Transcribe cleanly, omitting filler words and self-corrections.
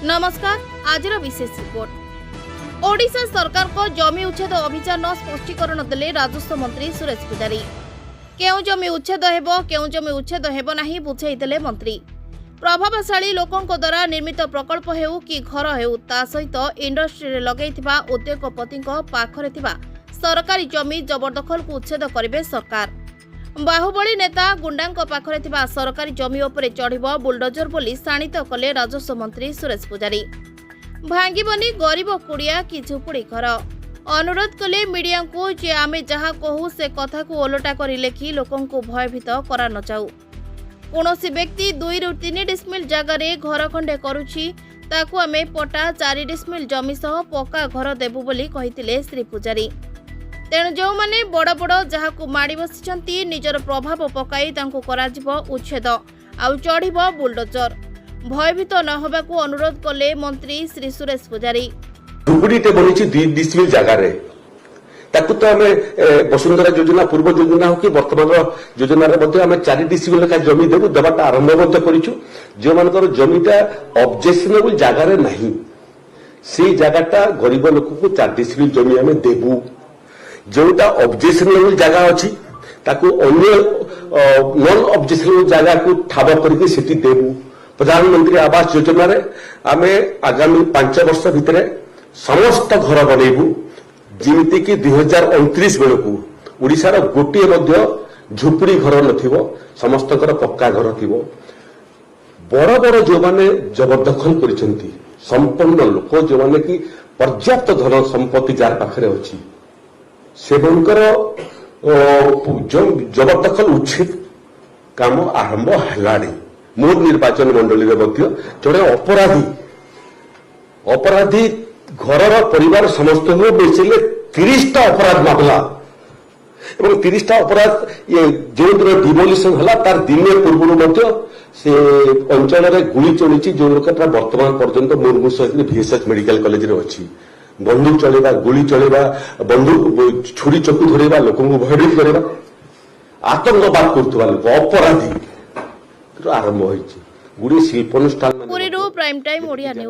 नमस्कार आज विशेष रिपोर्ट। ओडिशा सरकार को जमी उच्छेद अभियान स्पष्टीकरण देले राजस्व मंत्री सुरेश पुजारी। केउ जमी उच्छेद हेबो केउ जमी उच्छेद हेबो नाही बुझाईदेले मंत्री। प्रभावशाली लोकों द्वारा निर्मित प्रकल्प हेउ कि घर हेउ ता सहित इंडस्ट्री लगेइथिबा उद्योगपति पाखरे थिबा सरकारी जमी जबरदखल को उच्छेद करिवे सरकार। बाहुबली नेता गुंडा पाखरे थिबा सरकारी जमी उपरे चढ़िबो बुलडोजर बोली शाणित कले राजस्व मंत्री सुरेश पुजारी। भांगिबनी गरीब कुड़िया कि झुपुड़ी घर अनुरोध कले मीडिया को जे आमे जहा कहू से कथा को ओलटा करी लेखी लोकों को भयभीत करा न जाऊ। कोनोसी व्यक्ति 2 ରୁ 3 डिस्मिल जगह रे घर खंडे करूछि ताकू आमे पटा 4 डिस्मिल जमी सह पक्का घर देबु बोली कहितिले श्री पुजारी। तेणु जो माने बड़ बड़ जहाकू माड़ी बसिचंती निजर प्रभाव पकाई तांको कराजिबो उच्छेद आउ चढ़िबो बुलडोजर। भयभीत न होबाकू अनुरोध कले मंत्री श्री सुरेश पुजारी। झुपड़ीटे बनिछि 2 डिस्मिल जगह रे ताकू तो हमें वसुंधरा योजना पूर्व योजना हो कि वर्तमान योजना रे मध्ये हमें 4 डिस्मिल का जमी देबु देबाटा आरंभ मध्ये करिछु। जे मानकर जमीटा ऑब्जेक्शनेबल जगह रे नहीं से जगहटा गरीब लोक को 4 डिस्मिल जमी हमें देबु। जोटा ऑब्जेक्शनेबल जगह अछि ताकू अन्य नॉन ऑब्जेक्शनेबल जगह को ठाब करके सिटी देबु। प्रधानमंत्री आवास योजना रे हमें आगामी 5 वर्ष भितरे समस्त घर बनेबु जिमिति कि 2029 बेलकू ओडिशार गोटे मध्य झुपड़ी घर नथिबो समस्तकर पक्का घर थिबो। बड़ बड़ जो माने जबरदखल करिसेंती संपन्न लोक जो माने कि पर्याप्त धन संपत्ति जार पाखरे अछि सेबनकर जबरदखल उच्छेद काम आरंभ हलानी। मोर निर्वाचन मंडली रे मध्य जड़े अपराधी घर परिवार समस्त बेचले 30टा अपराध मामला एवं 30टा अपराध ये जो दिन डिमोलिशन हला तार दिने पूर्व मध्य से अंचल रे गुली चली जो लोकटा वर्तमान पर्यंत मुर्मू सहित VSH मेडिकल कॉलेज रे अछि। बंदूक चलेबा गुली चलेबा बंदूक छुरी चकु धरेबा लोकों को भयभीत करेबा आतंकवाद करथुबा लोक अपराधी आरंभ होइछि। गुडी शिल्पानुष्ठान पुरीरू प्राइम टाइम ओडिया न्यूज।